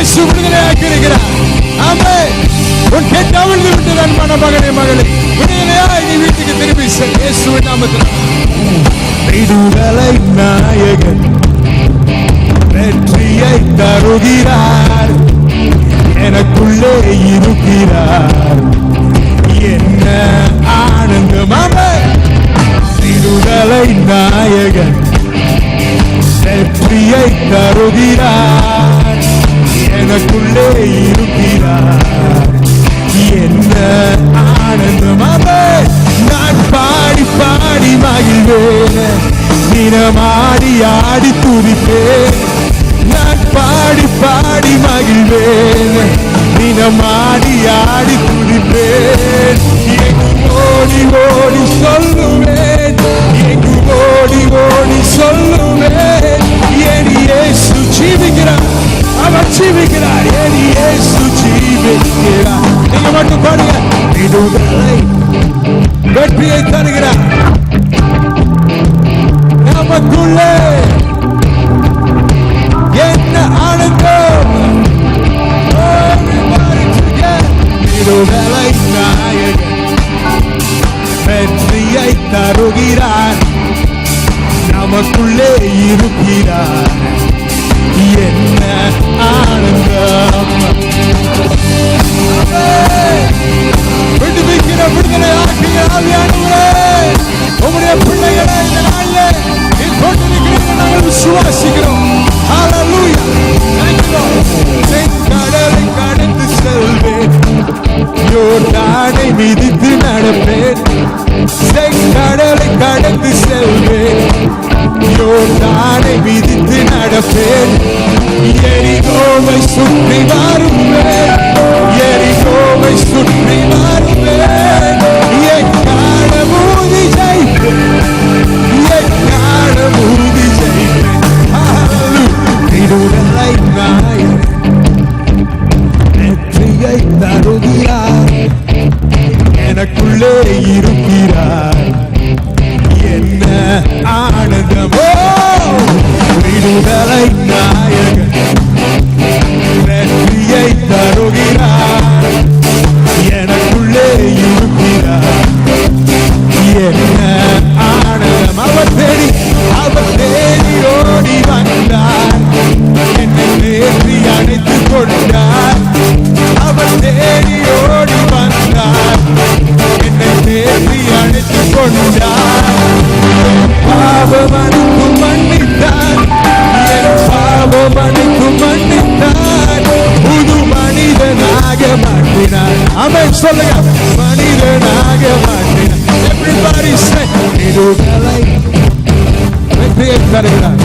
இயேசு விடுதலையாக்கி இருக்கிறார். ஆமென். உன் கெட்ட அவிழ்ந்து விட்டது அன்பான மகனே மகளே, விடுதலையாய் நீ வீட்டுக்கு திரும்பி செல் இயேசுவின் நாமத்தில். விடுதலை நாயகன் வெற்றியை தருகிறார், எனக்குள்ளே இருக்கிறார், என்ன ஆனந்தமாமே. விடுதலை நாயகன் வெற்றியை தருகிறார், எனக்குள்ளே இருக்கிறார், என்ன ஆனந்தமாமே. நான் பாடி பாடி மகிழ்வேன், தினமாடி ஆடி துதிப்பேன். நான் பாடி பாடி மகிழ்வேன், தினமாடி ஆடி துதிப்பேன். எங்கு ஓடி ஓடி சொல்லுவேன், எங்கு ஓடி ஓடி சொல்லுவேன், என் இயேசு ஜீவிக்கிறார், அவர் ஜீவிக்கிறார், என் இயேசு ஜீவிக்கிறார். நீங்க மட்டும் பாருங்க. விடுதலை வெற்றியை தருகிறார் நமக்குள்ளே, என்ன ஆனந்தம். விடுதலை நாயகன் வெற்றியை தருகிறார், நமக்குள்ளே இருக்கிறார், என்ன ஆனந்தம். விடுவிக்கிற விடுதலை ஆக்கிய ஆவியானவரே, உம்முடைய பிள்ளைகளை இந்த நாளில் நீ கொண்டிருக்கிறீர்கள் நாங்கள் விசுவாசிக்கிறோம். ஹல்லேலூயா. Thank you Lord. செங்கடலை கடந்து செல்வேன், யோர்தானை மிதித்து நடப்பேன். செங்கடலை கடந்து செல்வேன், யோர்தானை மிதித்து நடப்பேன். எரிகோவை சுற்றி வருவேன், எரிகோவை சுற்றி வருவேன். எக்காலம் ஊதி ஜெயிப்பேன், எக்காலம் ஊதி ஜெயிப்பேன். விடுதலை நாயகன் வெற்றியை தருகிறார், எனக்குள்ளே இருக்கிறார், என்ன ஆனந்தமோ. விடுதலை நாயகன் வெற்றியை தருகிறார், எனக்குள்ளே இருக்கிறார், என்ன ஆனந்தம். அவர் தேடி ஓடி வந்தார், என்னை தேடி அணைத்துக் கொண்டார். அவர் தேடி ஓடி வந்தார், என்னை தேடி அணைத்துக் கொண்டார். பாவம் அனைத்தும் மன்னித்தார், என் பாவம் அனைத்தும் மன்னித்தார். புது மனிதனாக மாற்றினார். ஆமென் சொல்லுங்க. மனிதனாக மாற்றினார். Everybody say விடுதலை வெற்றியை தருகிறார்.